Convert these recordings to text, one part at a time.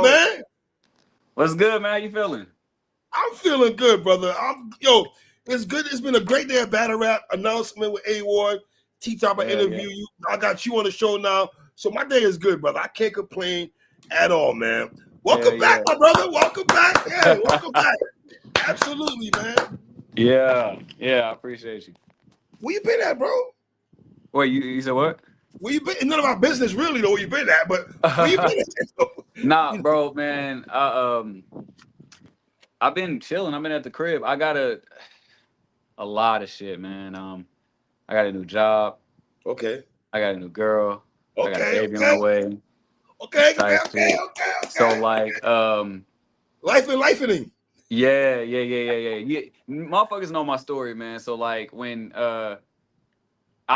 up, man? What's good, man? How you feeling? I'm feeling good, brother. It's good. It's been a great day of battle rap announcement with A Ward. T-Top, I interview you. I got you on the show now. So my day is good, brother. I can't complain at all, man. Welcome back, my brother. Welcome back. Yeah, welcome back. Absolutely, man. Yeah, I appreciate you. Where you been at, bro? Wait, you said what? Where you been? It's none of our business, really, though. Where you been at? But where you been at? Nah, bro, man. I've been chilling. I've been at the crib. I got a lot of shit, man. I got a new job. Okay. I got a new girl. I got a baby on the way. Okay. So like, lifing. Yeah. Motherfuckers know my story, man. So like when I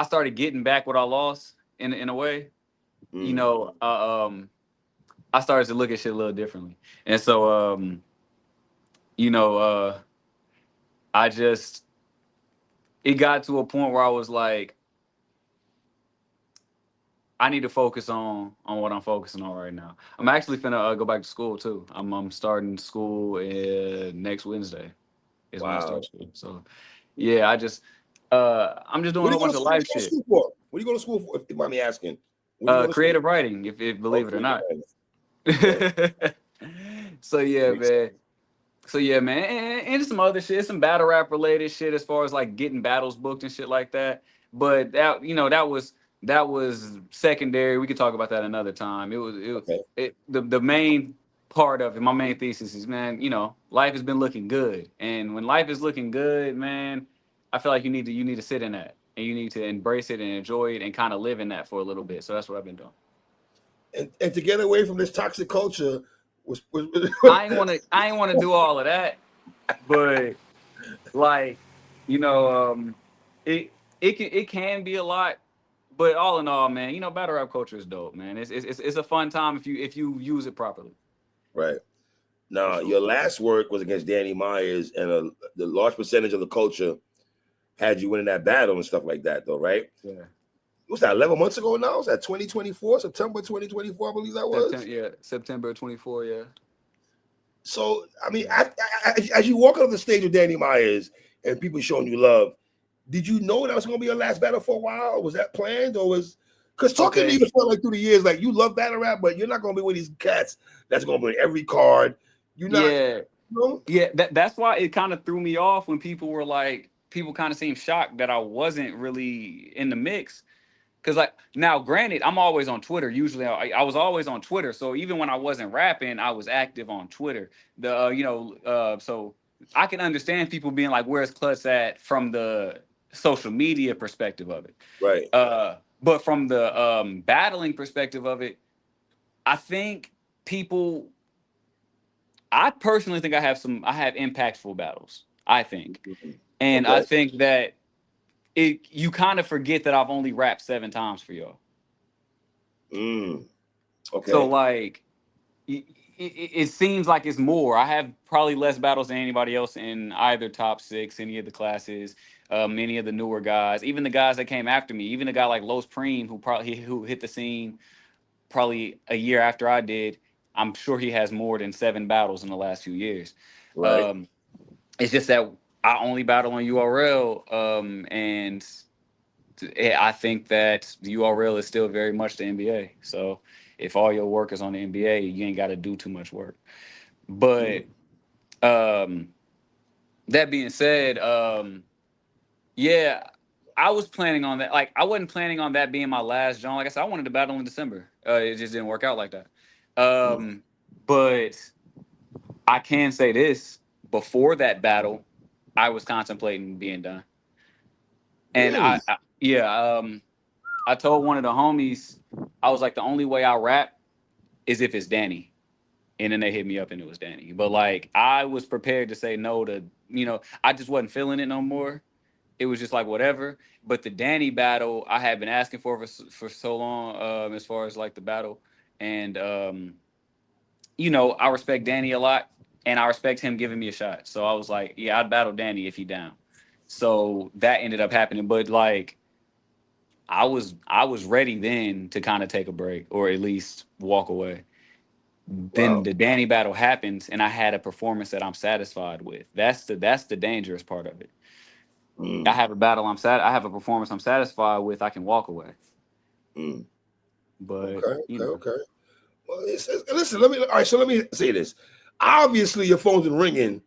started getting back what I lost in a way, I started to look at shit a little differently. And so I just it got to a point where I was like, I need to focus on what I'm focusing on right now. I'm actually finna go back to school too. I'm starting school next Wednesday. Is when I start school. So yeah, I'm just doing a whole bunch of life shit. What are you going to school for? If you mind me asking. Creative writing, if believe it or not. So yeah, man, and some other shit, some battle rap related shit as far as like getting battles booked and shit like that. But that was secondary. We could talk about that another time. The main part of it, my main thesis is, man, life has been looking good, and when life is looking good, man, I feel like you need to sit in that, and you need to embrace it and enjoy it and kind of live in that for a little bit. So that's what I've been doing. And to get away from this toxic culture was I ain't want to do all of that, but like, it can be a lot, but all in all, man, battle rap culture is dope, man. It's a fun time if you use it properly. Right. Now, your last work was against Danny Myers, and the large percentage of the culture had you winning that battle and stuff like that, though, right? Yeah. What's that, 11 months ago now? Was that 2024, September 2024, I believe that was? September 24, yeah. So, I mean, as you walk up the stage with Danny Myers and people showing you love, did you know that was going to be your last battle for a while? Was that planned, or was... Because talking to you felt like through the years, like you love battle rap, but you're not going to be one of these cats that's going to win every card. You're not... Yeah. Yeah, that's why it kind of threw me off when people kind of seemed shocked that I wasn't really in the mix. Because, like, now, granted, I'm always on Twitter. Usually, I was always on Twitter. So even when I wasn't rapping, I was active on Twitter. So I can understand people being like, "Where's Klutz at?" from the social media perspective of it. Right. But from the battling perspective of it, I think people. I personally think I have impactful battles. I think, and I think that. You kind of forget that I've only rapped 7 times for y'all. Okay. So like, it seems like it's more. I have probably less battles than anybody else in either top 6, any of the classes, many of the newer guys, even the guys that came after me, even a guy like Los Preem who hit the scene probably a year after I did. I'm sure he has more than 7 battles in the last few years. Right. It's just that I only battle on URL, and I think that the URL is still very much the NBA. So if all your work is on the NBA, you ain't got to do too much work. But that being said, yeah, I was planning on that. Like, I wasn't planning on that being my last John. Like I said, I wanted to battle in December. It just didn't work out like that. But I can say this: before that battle, I was contemplating being done. And really? I told one of the homies, I was like, the only way I rap is if it's Danny. And then they hit me up and it was Danny. But like, I was prepared to say no to, I just wasn't feeling it no more. It was just like whatever. But the Danny battle, I had been asking for so long, as far as like the battle. And, I respect Danny a lot, and I respect him giving me a shot. So I was like, yeah, I'd battle Danny if he down. So that ended up happening. But like, I was ready then to kind of take a break or at least walk away. Then Wow. the Danny battle happens, and I had a performance that I'm satisfied with. That's the dangerous part of it. I Mm, have a battle I have a performance I'm satisfied with. I can walk away, mm. but Okay, okay, okay. Well, listen, all right, so let me say this. Obviously, your phone's been ringing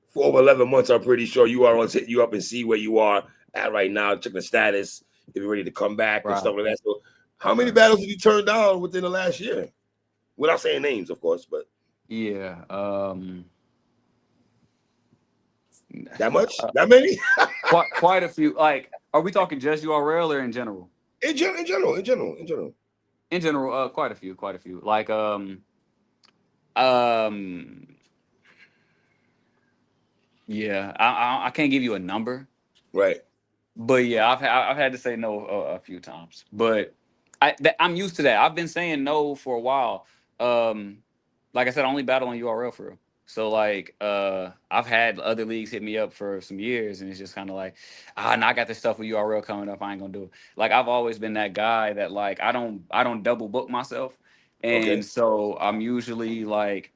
for over 11 months. I'm pretty sure you are on hit you up and see where you are at right now, check the status, if you're ready to come back and right, stuff like that. So, how many right. battles did you turn down within the last year? Without saying names, of course, but Yeah. that much? That many? Quite a few. Like, are we talking just URL or in general? In general. In general, quite a few. Like, um, yeah. I can't give you a number, Right. but yeah, I've had to say no a few times. But I'm used to that. I've been saying no for a while. Um, like I said, I only battle on URL for real. So like, I've had other leagues hit me up for some years, and it's just kind of like, no, I got this stuff with URL coming up. I ain't gonna do it. Like, I've always been that guy that, like, I don't double book myself, Okay. and so I'm usually like,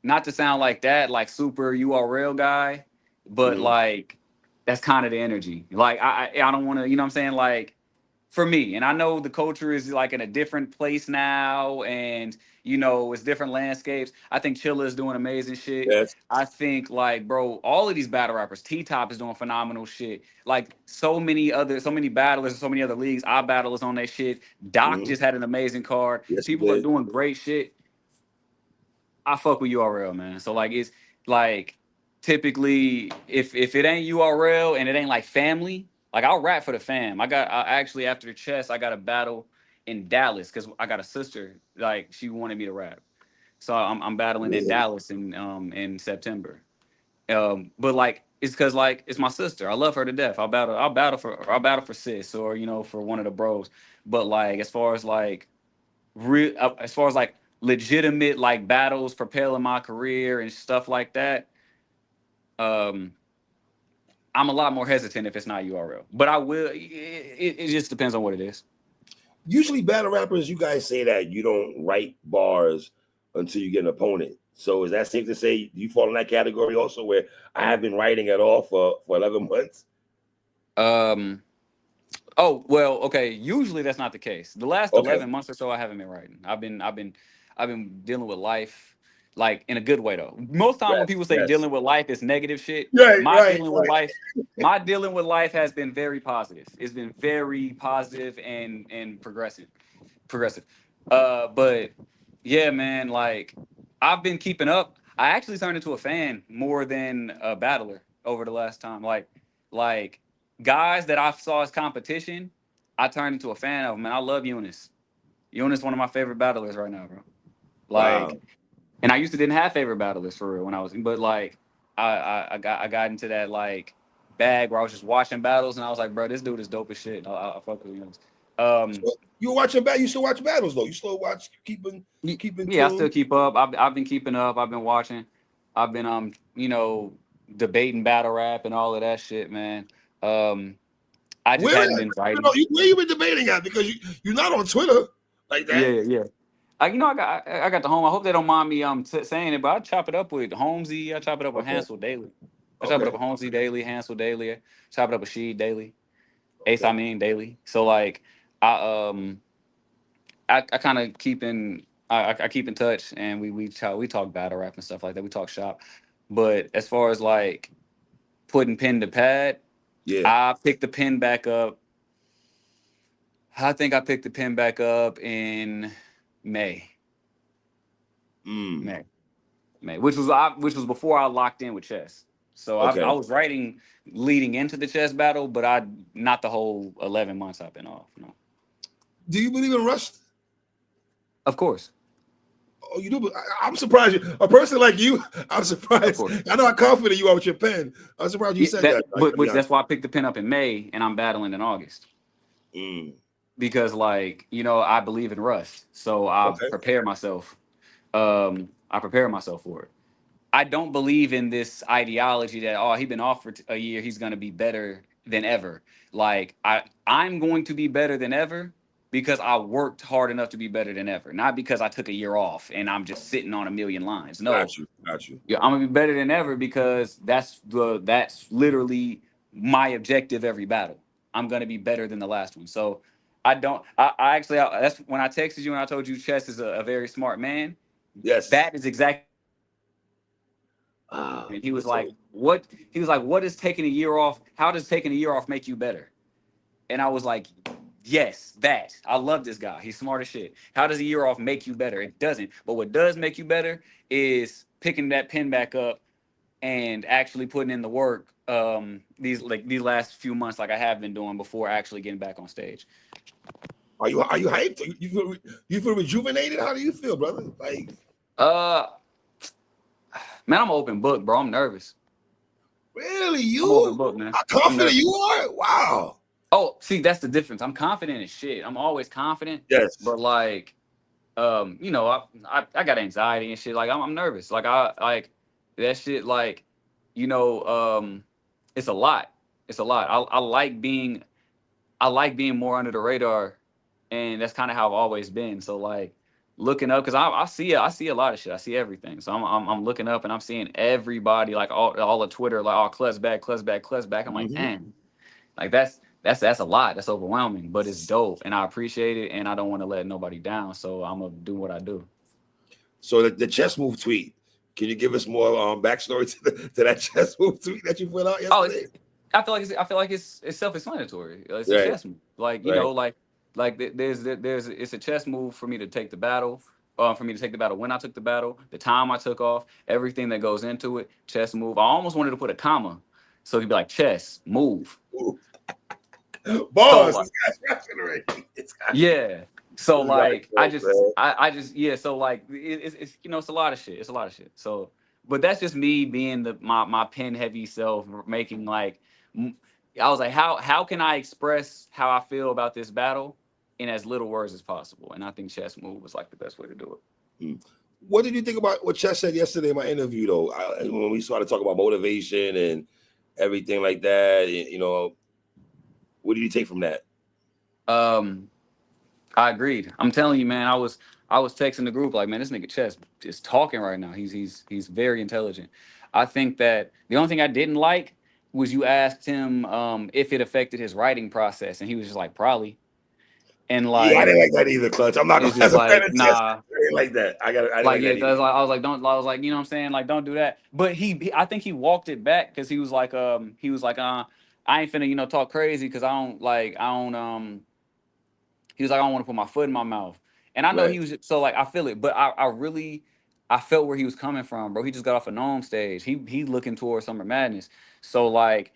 not to sound like that, like, super URL guy, but Mm-hmm. like, that's kind of the energy. Like, I don't want to, you know what I'm saying? Like, for me, and I know the culture is like in a different place now, and it's different landscapes. I think Chilla is doing amazing shit. Yes. I think, like, bro, all of these battle rappers, T Top is doing phenomenal shit. Like, so many battlers, so many other leagues, our battlers on that shit. Doc Mm-hmm. just had an amazing card. Yes, he People are did. doing great shit. I fuck with URL, man. So like, it's like, typically, if it ain't URL and it ain't like family, like, I'll rap for the fam. I actually, after the chess, I got a battle in Dallas because I got a sister, like, she wanted me to rap. So I'm battling in Yeah. Dallas in September. But like, it's because, like, it's my sister. I love her to death. I'll battle for sis, or for one of the bros. But like, as far as like legitimate, like, battles propelling my career and stuff like that, um I'm a lot more hesitant if it's not URL, but I will. It just depends on what it is. Usually, battle rappers, you guys say that you don't write bars until you get an opponent. So, is that safe to say do you fall in that category also, where I have been writing at all for 11 months? um oh, well, okay, usually that's not the case. The last Okay. 11 months or so, I haven't been writing. I've been dealing with life, like, in a good way, though. Most time when Yes. people say Yes. dealing with life, it's negative shit. Right. my Right. dealing with life my dealing with life has been very positive. It's been very positive and progressive. But yeah, man, like, I've been keeping up. I actually turned into a fan more than a battler over the last time. Like, guys that I saw as competition, I turned into a fan of them. Man, I love Eunice. Eunice, one of my favorite battlers right now, bro. Wow. Like, and I used to didn't have favorite battlers for real when I was, but like, I got into that, like, bag where I was just watching battles, and I was like, bro, this dude is dope as shit. I fuck with Eunice. Um, So you were watching you still watch battles though. You still watch keeping Yeah, I still tune. keep up. I've been keeping up. I've been watching. I've been debating battle rap and all of that shit, man. Um, I just Where hadn't been writing. where you been debating at? Because you're not on Twitter like Yeah, that. yeah. I got the home. I hope they don't mind me saying it, but I chop it up with Holmesy. I chop it up with Okay. Hansel daily. I chop it up Okay. with Holmesy daily, Hansel daily. I chop it up with Sheed daily, Ace I Okay. mean daily. So like, I kind of I keep in touch, and we talk battle rap and stuff like that. We talk shop, but as far as like putting pen to pad, Yeah. I picked the pen back up. I think I picked the pen back up in May, Mm. May, May, which was before I locked in with chess. So I Okay. was writing leading into the chess battle, but I not the whole 11 months I've been off. No, Do you believe in Rust? of course, Oh, you do. I'm surprised. A person like you, I'm of surprised. course. I know how confident you are with your pen. I'm surprised you Yeah, said that that. I but be honest. that's why I picked the pen up in May, and I'm battling in August. Mm. Because, like, I believe in Rust, so I Okay. prepare myself. I prepare myself for it. I don't believe in this ideology that, he been off for a year, he's gonna be better than ever. Like, I'm going to be better than ever, because I worked hard enough to be better than ever, not because I took a year off and I'm just sitting on a million lines. No, Got you. yeah, I'm gonna be better than ever because that's literally my objective every battle. I'm gonna be better than the last one. So I don't. I actually that's when I texted you and I told you Chess is a very smart man. Yes. That is exactly. And he was like, "What?" He was like, "What is taking a year off? How does taking a year off make you better?" And I was like, "Yes, that. I love this guy. He's smart as shit. How does a year off make you better? It doesn't. But what does make you better is picking that pen back up and actually putting in the work these last few months like I have been doing before actually getting back on stage." Are you hyped? You feel rejuvenated? How do you feel, brother? Like, Uh man, I'm an open book, bro. I'm nervous. really? I'm open You? book, man. How I'm confident nervous. you are? Wow. Oh, see, that's the difference. I'm confident as shit. I'm always confident. Yes. But like, you know, I got anxiety and shit. Like I'm nervous. Like I like that shit. Like, you know, it's a lot. It's a lot. I like being more under the radar, and that's kind of how I've always been. So like looking up because I see a lot of shit. I see everything. So I'm looking up and I'm seeing everybody like all of Twitter like all Klutz back, Klutz back, Klutz back. I'm like, man, like that's a lot. That's overwhelming, but it's dope, and I appreciate it, and I don't want to let nobody down. So I'm gonna do what I do. So the chess move tweet. Can you give us more backstory to that chess move tweet that you put out Oh, yesterday? I feel like it's self-explanatory. It's a Right. chess move. Like you know, there's it's a chess move for me to take the battle. For me to take the battle when I took the battle, the time I took off, everything that goes into it, chess move. I almost wanted to put a comma, so it'd be like chess move. So Boss, like, this guy's scratching already. yeah. So This guy's like man. I just yeah. So like it's you know it's a lot of shit. It's a lot of shit. So but that's just me being my pen heavy self making like I was like how can I express how I feel about this battle in as little words as possible, and I think chess move was like the best way to do it. What did you think about what Chess said yesterday in my interview though? When we started talking about motivation and everything like that, you know, what did you take from that? I agreed. I'm telling you, man. I was texting the group like, man, this nigga Chess is talking right now. He's very intelligent. I think that the only thing I didn't like was you asked him if it affected his writing process, and he was just like, probably. And Yeah, I like, didn't like that either, Clutch. I'm not it's gonna just as a fan like, of Chess. nah. I didn't like that. I didn't Like, like yeah, that either. I was like, don't. I was like, you know what I'm saying? Like, don't do that. But I think he walked it back because he was like, I ain't finna, you know, talk crazy because I don't, he was like, I don't want to put my foot in my mouth. And I know Right. he was so like I feel it, but I really I felt where he was coming from, bro. He just got off a Gnome stage. He's looking towards Summer Madness. So like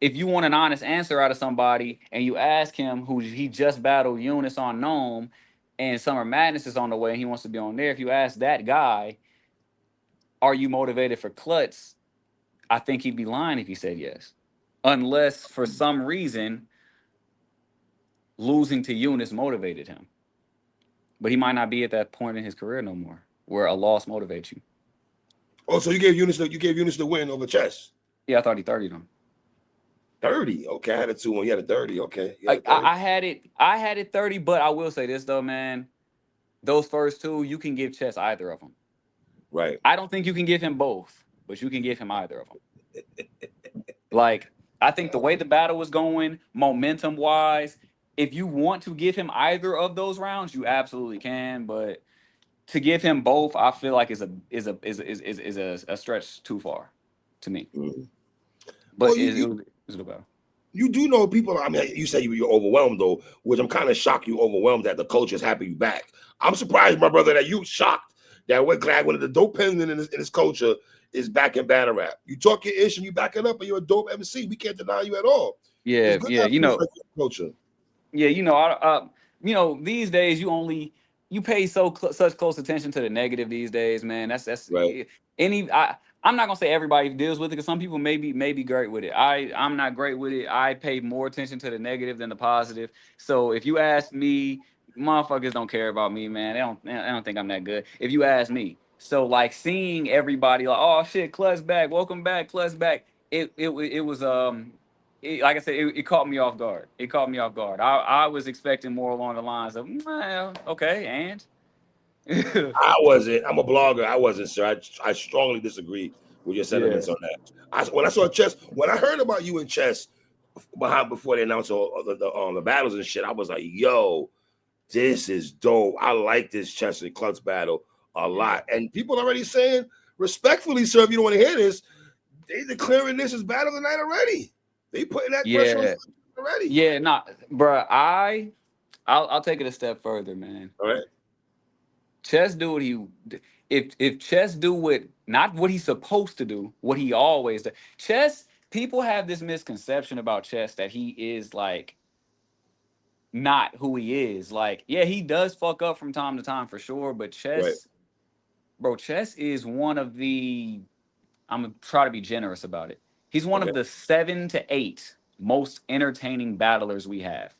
if you want an honest answer out of somebody and you ask him who he just battled Eunice on Gnome and Summer Madness is on the way and he wants to be on there, if you ask that guy, are you motivated for Klutz? I think he'd be lying if he said yes. Unless for some reason losing to Eunice motivated him. But he might not be at that point in his career no more, where a loss motivates you. Oh, so you gave Eunice the win over Chess. Yeah, I thought he 30'd him. 30. Okay, I had a 2-1. You had a 30. Okay. I had it 30, but I will say this though, man. Those first two, you can give Chess either of them. Right. I don't think you can give him both, but you can give him either of them. Like, I think the way the battle was going, momentum wise, if you want to give him either of those rounds, you absolutely can. But to give him both, I feel like is a stretch too far to me. Mm. But Well, it was the battle. you do know people. I mean, you say you're overwhelmed though, which I'm kind of shocked you overwhelmed that the coach is happy you back. I'm surprised, my brother, that you shocked that we're glad one of the dope pens in this culture is back in battle rap. You talk your ish and you back it up, and you're a dope MC. We can't deny you at all. Yeah, It's good to yeah, have people like your culture. yeah, you know, these days you pay such close attention to the negative these days, man. That's Right. I'm not gonna say everybody deals with it because some people may be great with it. I'm not great with it. I pay more attention to the negative than the positive. So if you ask me, motherfuckers don't care about me, man. They don't think I'm that good. If you ask me, so like seeing everybody like, oh shit, Klutz back, welcome back, Klutz back. It was like I said, it caught me off guard. It caught me off guard. I was expecting more along the lines of, well, okay, and I wasn't. I'm a blogger. I wasn't, sir. I strongly disagree with your sentiments on that. When I saw chess, when I heard about you in chess before they announced all the battles and shit, I was like, yo, this is dope. I like this chess and Klutz battle a lot. And people already saying, respectfully, sir, if you don't want to hear this, they declaring this as battle of the night already. They putting that pressure on already. Yeah, nah, bro. I'll take it a step further, man. All right. Chess do what he if Chess do not what he's supposed to do, what he always does. Chess, people have this misconception about Chess that he is like not who he is. Like, yeah, he does fuck up from time to time for sure, but Chess, bro, Chess is one of the, I'm gonna try to be generous about it. He's one of the 7 to 8 most entertaining battlers we have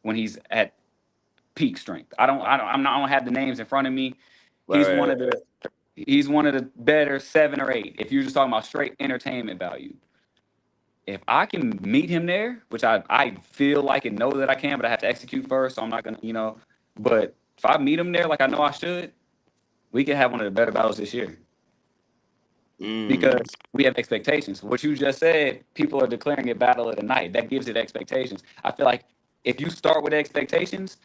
when he's at peak strength. I don't have the names in front of me. He's one of the better 7 or 8. If you're just talking about straight entertainment value. If I can meet him there, which I feel like and know that I can, but I have to execute first, so I'm not gonna, but if I meet him there like I know I should, we can have one of the better battles this year. Because we have expectations. What you just said, people are declaring it battle of the night. That gives it expectations. I feel like if you start with expectations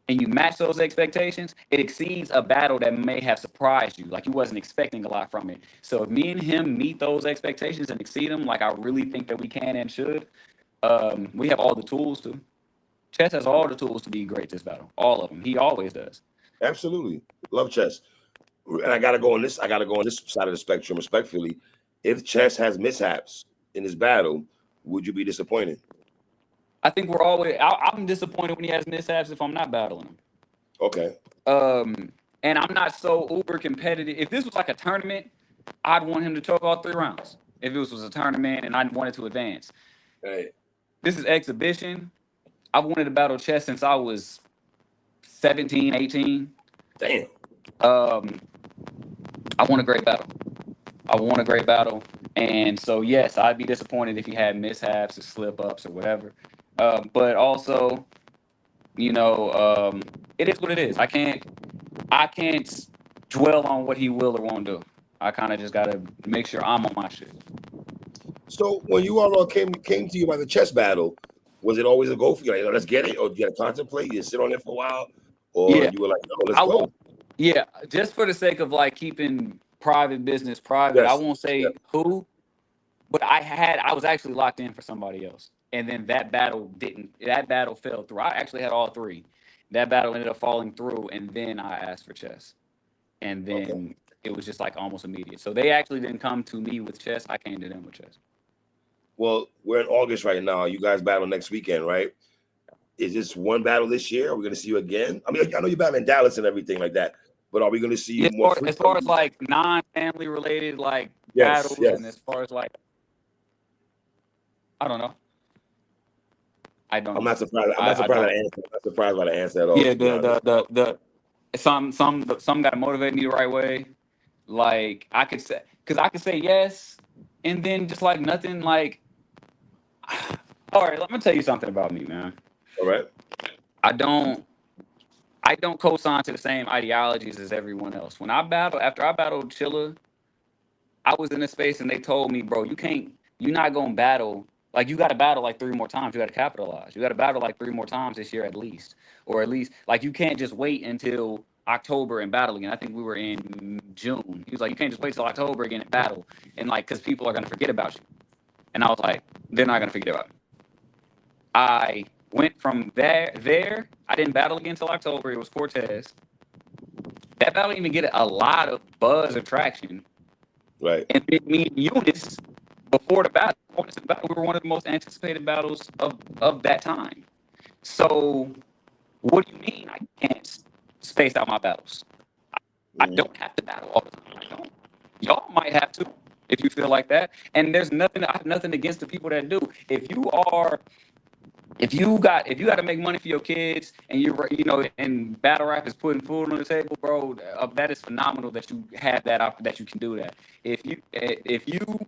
and you match those expectations, it exceeds a battle that may have surprised you. Like you wasn't expecting a lot from it. So if me and him meet those expectations and exceed them, like I really think that we can and should, we have all the tools to. Chess has all the tools to be great this battle. All of them. He always does. Absolutely. Love Chess. And I gotta go on this side of the spectrum, respectfully. If Chess has mishaps in his battle, would you be disappointed? I think we're always. I'm disappointed when he has mishaps if I'm not battling him. Okay. And I'm not so uber competitive. If this was like a tournament, I'd want him to choke all 3 rounds. If this was a tournament and I wanted to advance. Right. This is exhibition. I've wanted to battle Chess since I was 17, 18. Damn. I want a great battle. And so, yes, I'd be disappointed if he had mishaps or slip-ups or whatever. But also, it is what it is. I can't dwell on what he will or won't do. I kind of just got to make sure I'm on my shit. So when you all came to you by the chess battle, was it always a go for you? Like, let's get it? Or did you have to contemplate? You sit on it for a while? Or you were like, no, let's go? Yeah, just for the sake of like keeping private business private, I won't say who, but I was actually locked in for somebody else. And then that battle fell through. I actually had all 3. That battle ended up falling through, and then I asked for Chess. And then it was just like almost immediate. So they actually didn't come to me with Chess. I came to them with Chess. Well, we're in August right now. You guys battle next weekend, right? Is this one battle this year? Are we going to see you again? I mean, I know you're battling in Dallas and everything like that, but are we going to see you more frequently? As far as like non-family related like battles, and as far as like, I don't know. I'm not surprised. I'm not surprised by the answer at all. Yeah, some got to motivate me the right way. Like I could say yes, and then just like nothing. Like, all right, let me tell you something about me, man. All right. I don't co-sign to the same ideologies as everyone else. After I battled Chilla, I was in a space and they told me, bro, you're not gonna battle. Like, you got to battle like 3 more times. You got to capitalize. You got to battle like 3 more times this year at least. Or at least, like, you can't just wait until October and battle again. I think we were in June. He was like, you can't just wait till October again and battle. And, like, because people are going to forget about you. And I was like, they're not going to forget about me. I went from there. I didn't battle again until October. It was Cortez. That battle didn't even get a lot of buzz or traction. Right. And me and Eunice, before the battle, we were one of the most anticipated battles of that time. So, what do you mean I can't space out my battles? I don't have to battle all the time. I don't. Y'all might have to if you feel like that. And I have nothing against the people that do. If you got to make money for your kids, and and battle rap is putting food on the table, bro, that is phenomenal that you have that you can do that. If you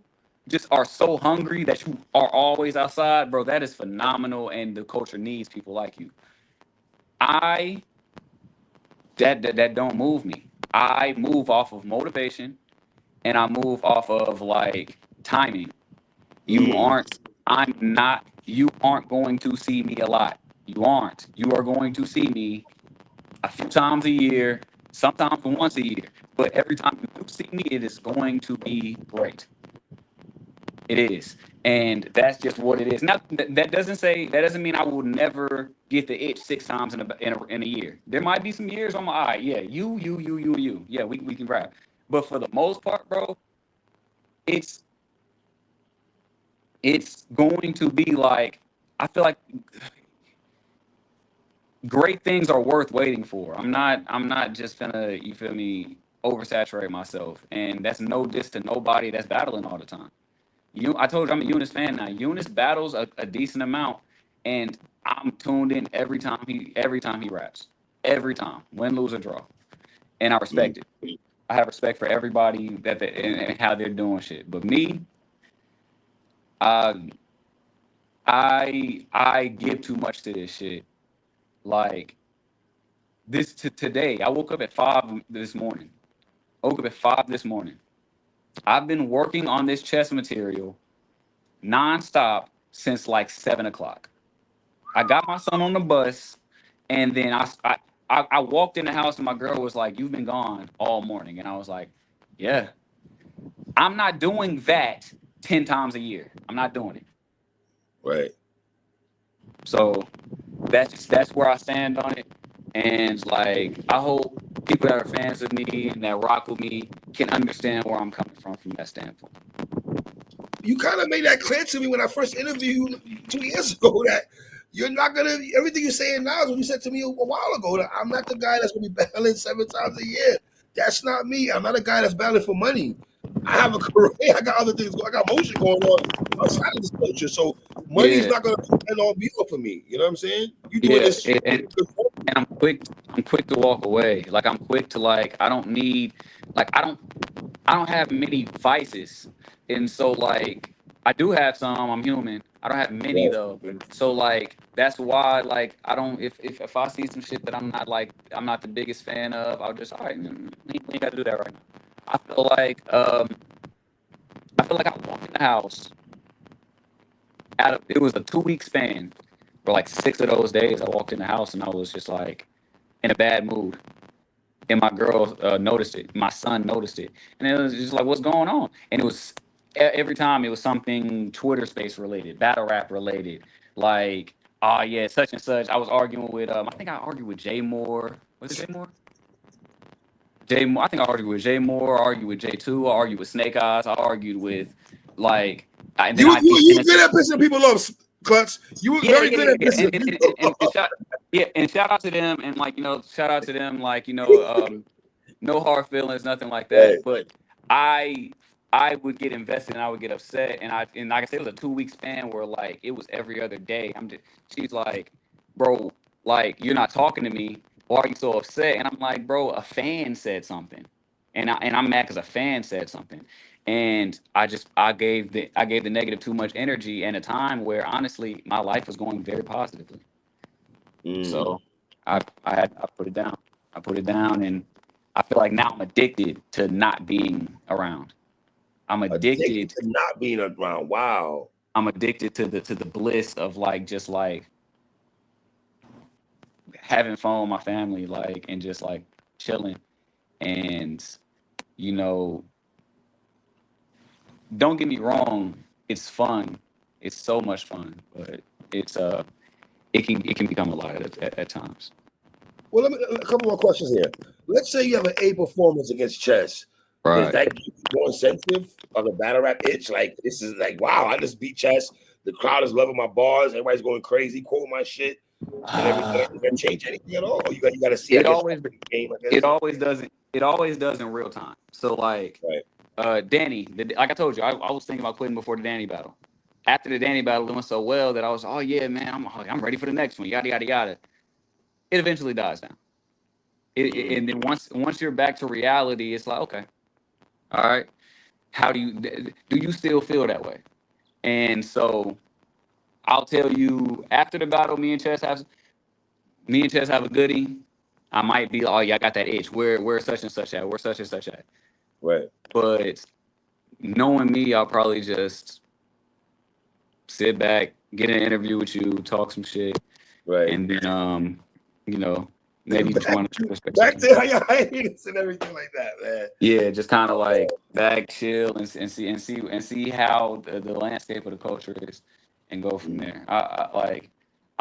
just are so hungry that you are always outside, bro, that is phenomenal, and the culture needs people like you. I that don't move me. I move off of motivation, and I move off of like timing. You aren't. I'm not. You aren't going to see me a lot. You aren't. You are going to see me a few times a year, sometimes once a year. But every time you do see me, it is going to be great. It is, and that's just what it is. Now that doesn't say that doesn't mean I will never get the itch 6 times in a year. There might be some years I'm like, all right, yeah, you, yeah, we can rap. But for the most part, bro, it's it's going to be like I feel like great things are worth waiting for. I'm not just gonna, you feel me, oversaturate myself. And that's no diss to nobody that's battling all the time. I told you I'm a Eunice fan now. Eunice battles a decent amount, and I'm tuned in every time he raps. Every time. Win, lose, or draw. And I respect it. I have respect for everybody and how they're doing shit. But me, uh, I give too much to this shit. Like today, I woke up at 5 this morning. Woke up at 5 this morning. I've been working on this chess material nonstop since like 7 o'clock. I got my son on the bus, and then I walked in the house, and my girl was like, "You've been gone all morning," and I was like, "Yeah, I'm not doing that 10 times a year. I'm not doing it." Right. So that's where I stand on it. And like I hope people that are fans of me and that rock with me can understand where I'm coming from that standpoint. You kind of made that clear to me when I first interviewed you 2 years ago that you're not gonna everything you're saying now is what you said to me a while ago. That I'm not the guy that's gonna be battling 7 times a year. That's not me. I'm not a guy that's battling for money. I have a career. I got other things. I got motion going on outside of this culture. So money's Yeah, not gonna be an all be all for me. You know what I'm saying? You doing yeah, this. and I'm quick to walk away. Like I'm quick to like I don't need like I don't have many vices, and so like I do have some. I'm human. I don't have many though. So like that's why like I don't if I see some shit that I'm not the biggest fan of, I'll just all right. We ain't got to do that right now. I feel like um I feel like I walked in the house it was a 2 week span. For like 6 of those days, I walked in the house and I was just like in a bad mood. And my girl noticed it. My son noticed it, and it was just like, "What's going on?" And it was every time it was something Twitter space related, battle rap related, like, "Oh yeah, such and such." I was arguing with I think I argued with Jay Moore. Was it Jay Moore? Jay Moore. I think I argued with Jay Moore. I argued with J2. I argued with Snake Eyes. I argued with like, and then You were good at pissing people off, Klutz. You were yeah, very yeah, good yeah, at yeah. pissing people off. Shout out to them, and like shout out to them, like no hard feelings, nothing like Right. that. But I I would get invested and I would get upset, and like I said, it was a 2 week span where like it was every other day. She's like, bro, like you're not talking to me. Why are you so upset? And I'm like, bro, a fan said something, and I'm mad because a fan said something. And I gave the negative too much energy in a time where honestly my life was going very positively. So I put it down. I put it down, and I feel like now I'm addicted to not being around. I'm Addicted addicted. to not being around. Wow. I'm addicted to the bliss of like just like having fun with my family, like and just like chilling. And you know, don't get me wrong, it's fun. It's so much fun, but it's it can become a lot at times. Well, a couple more questions here. Let's say you have an A performance against chess. Does Right. that give you more incentive of the battle rap itch? Like this is like, wow, I just beat chess. The crowd is loving my bars. Everybody's going crazy, quoting my shit, and everything. Is that change anything at all? Or you got to see, I It guess, always game. I it guess. always doesn't it always does in real time. So like Right. Danny, like I told you, I was thinking about quitting before the Danny battle. After the Danny battle, it went so well that I was, oh yeah, man, I'm ready for the next one. Yada yada yada. It eventually dies down. And then once you're back to reality, it's like okay, all right. How do you still feel that way? And so I'll tell you after the battle, me and Chess have a goodie. I might be like, oh yeah, I got that itch. Where such and such at? Where such and such at? Right. But knowing me, I'll probably just sit back, get an interview with you, talk some shit, Right. and then you know, maybe just want to back to how your hiatus and everything like that, man. Yeah, just kind of like back, chill, and see how the landscape of the culture is, and go from there. I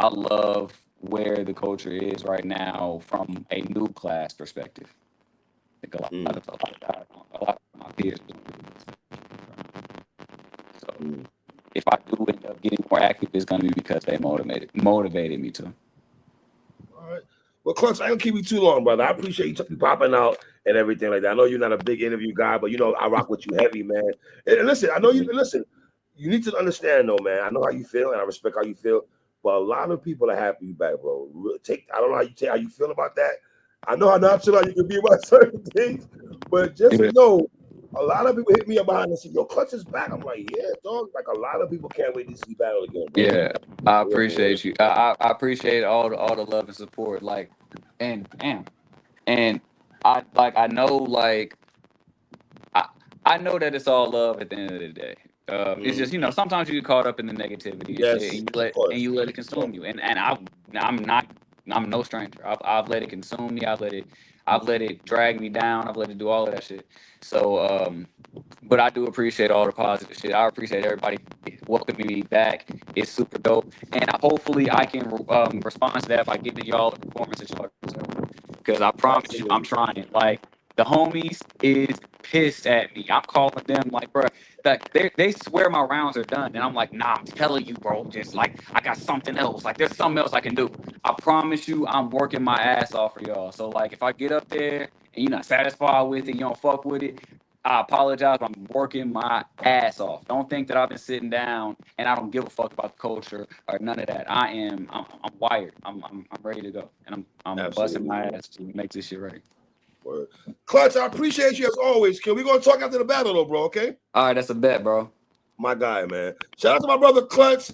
love where the culture is right now from a new class perspective. I think a lot of my peers are doing really good. So if I do end up getting more active, it's gonna be because they motivated me to. All right. Well, Klutz, I don't keep you too long, brother. I appreciate you popping out and everything like that. I know you're not a big interview guy, but you know I rock with you heavy, man. And listen, I know you listen. You need to understand, though, man. I know how you feel, and I respect how you feel. But a lot of people are happy you back, bro. I don't know how you feel about that. I know how nonchalant you can be about certain things, but just know a lot of people hit me up behind and say, "Yo, Klutz is back." I'm like, "Yeah, dog." Like a lot of people can't wait to see battle again, bro. Yeah, I appreciate you. I appreciate all the love and support. Like, and I know I know that it's all love at the end of the day. It's just sometimes you get caught up in the negativity and shit, and you let it consume you. And I'm no stranger. I've let it consume me. I've let it drag me down. I've let it do all of that shit. So but I do appreciate all the positive shit. I appreciate everybody welcoming me back. It's super dope, and hopefully I can respond to that by giving y'all the performance that y'all deserve. Because I promise you, I'm trying. Like the homies is pissed at me. I'm calling them like, bro, like they swear my rounds are done, and I'm like, nah, I'm telling you, bro, just like I got something else. Like there's something else I can do. I promise you, I'm working my ass off for y'all. So like, if I get up there and you're not satisfied with it, you don't fuck with it, I apologize. I'm working my ass off. Don't think that I've been sitting down and I don't give a fuck about the culture or none of that. I'm wired. I'm ready to go, and I'm busting my ass to make this shit ready. Word. Klutz, I appreciate you as always. We're gonna talk after the battle, though, bro. Okay. All right, that's a bet, bro. My guy, man. Shout out to my brother Klutz.